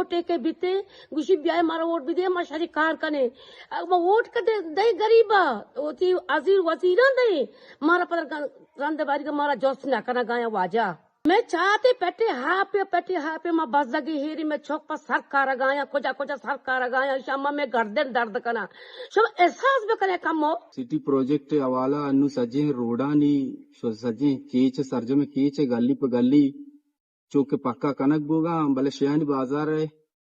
Vote کے بیتے گوشی بیائے مارا vote بھی دے ما شری کار کنے ما ووٹ کدے دے غریبا اوتی عزیر وزیران دے مارا پتر رندے باری کا مارا جوست نہ کنا گایا واجا میں چاہتے پیٹے ہاپے ما بزدگی ہیری میں چوک پر سرکار گایا کجا سرکار گایا شاما میں گردن درد کنا شب احساس بکنے کمو سٹی پروجیکٹ حوالہ انو سجے روڈانی سجے کیچ سرجم کیچ گلی پہ گلی چوک پکا کنک بوگا بلے شیانی بازار ہے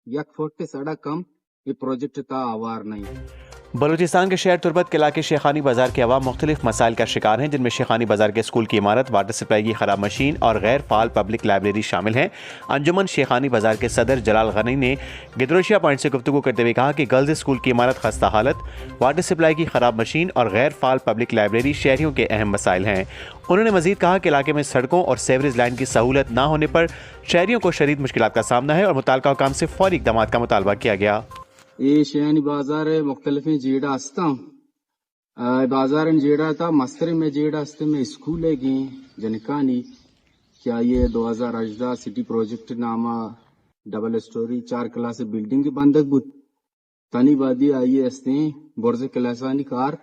یک فٹ سڑک کم یہ پروجیکٹ تا آوار نہیں. بلوچستان کے شہر تربت کے علاقے شیخانی بازار کے عوام مختلف مسائل کا شکار ہیں، جن میں شیخانی بازار کے اسکول کی عمارت، واٹر سپلائی کی خراب مشین اور غیر فعال پبلک لائبریری شامل ہیں. انجمن شیخانی بازار کے صدر جلال غنی نے گدروشیا پوائنٹ سے گفتگو کرتے ہوئے کہا کہ گرلز اسکول کی عمارت خستہ حالت، واٹر سپلائی کی خراب مشین اور غیر فعال پبلک لائبریری شہریوں کے اہم مسائل ہیں. انہوں نے مزید کہا کہ علاقے میں سڑکوں اور سیوریج لائن کی سہولت نہ ہونے پر شہریوں کو شدید مشکلات کا سامنا ہے اور متعلقہ حکام سے فوری اقدامات کا مطالبہ کیا گیا. یہ شیانی بازار مختلف جیڑا ہستا بازار جیڑا تھا مستر میں جیڑا ہستے میں اسکول ہے گی جنکانی کیا یہ 2018 سٹی پروجیکٹ نامہ ڈبل اسٹوری 4 کلاس بلڈنگ کی بندک بود تانی بادی آئیے ہستے برز کلاسانی کار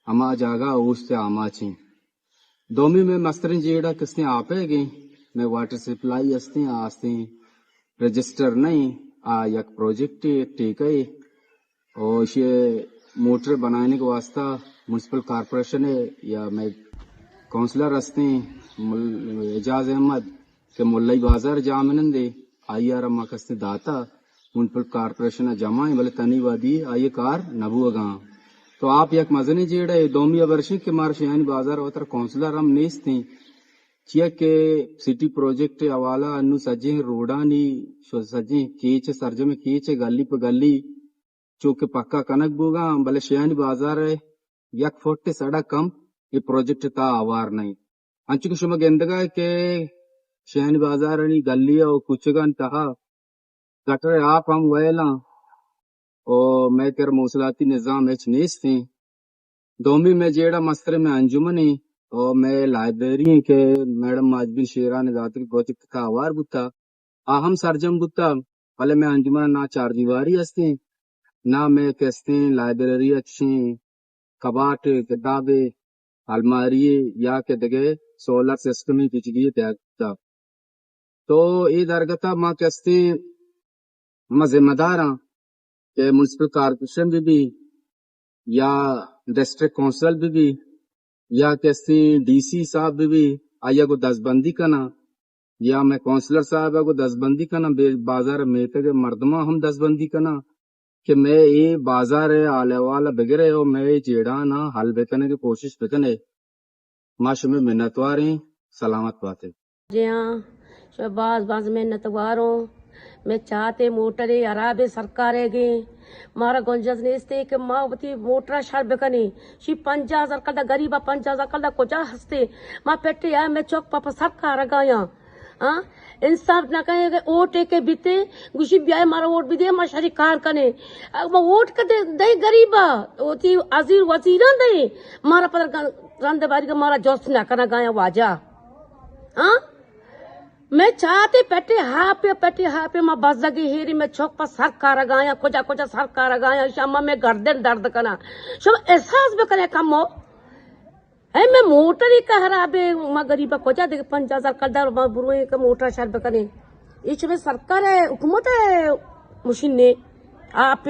ہما جاگا اوستے آما چھیں دومی میں مستر جیڑا کستے آپے گئے میں واٹر سپلائی ہستے آستے رجسٹر نہیں یک پروجیکٹ ٹیکے اور یہ موٹر بنانے کے واسطہ میونسپل کارپوریشن ہے یا میں کونسلر ہستے اعجاز احمد کہ ملئی بازار جامن دے آئی آر اما کستے داتا میونسپل کارپوریشن جمع بلے تنی وادی آئیے کار نبو گاں تو آپ یک مزنی جیڑا ہے دومی ابرشی کے مار شیانی بازار ہوتا کونسلر ہم نیستے چیا کہ سٹی پروجیکٹ حوالہ انو سجے روڈانی سجے کیچ سرجم کیچ گلی پہ گلی چوک پکا کنک بوگا بلے شیانی بازار ہے یک فٹ سڑک کم یہ پروجیکٹ تا آوار نہیں. انچو کو شما گندگا ہے کہ شیانی بازار گلی اور کچگان تہا گٹر آپ ہم ویلا اور میں تیر موصلاتی نظام ایچ نیستے دومی میں جیڑا مستر میں انجمنی اور میں لائبریری کے میڈم ماجبین شیران ذات کی پروجیکٹ کا آوار بتا آہم سرجم بتا پہلے میں انجمن نہ چار دیواری ہستے نہ میں کہستے لائبریری اچھی کباٹ کتابیں الماری یا کہ دگے سولر سسٹم ہی کچھ گئی تھا تو یہ درگتا ماں کہستے میں ذمہ دار ہاں کہ میونسپل کارپوریشن بھی یا ڈسٹرکٹ کونسل بھی یا کہستے ڈی سی صاحب بھی آیا کو 10 بندی کنا یا میں کونسلر صاحب کو 10 بندی کنا بازار میں تے مردمہ ہم 10 بندی کنا کہ میں یہ بازار آلے والا بگرے ہو میں جیڑا نا حل بکنے کی کوشش بکنے ماش میں منتواریں سلامت باتیں جی ہاں شہباز منتواروں میں چاہتے موٹر عراب سرکار گے مارا گنجز نیستے کہ ماں وتی موٹر شر بکنی شی 50,000 کلدہ غریبا 50,000 کلدہ کجا ہستے ماں پیٹے آئے میں چوک پاپا سرکار گایا انصاف نہ کہیں کہ ووٹ کے بیتے گوشی بیائے مارا ووٹ بھی دے ما شری کار کنے ما ووٹ کدے دے غریبا اوتی عزیر وزیران دے مارا پتر رندے باری کا مارا جوست نہ کنا گایا واجا میں چاہتے پیٹے ہاپے ما بزدگی ہیری میں چوک پر سرکار گایا کجا سرکار گایا شاما میں گردن درد کنا شب احساس بکنے کمو ہے میں موٹر ہی کہ خرابے ما غریبا کجا دے 50,000 کلدہ ما بروئے کہ موٹر شر بکنے یہ میں سرکار ہے حکومت ہے مشین نے آپ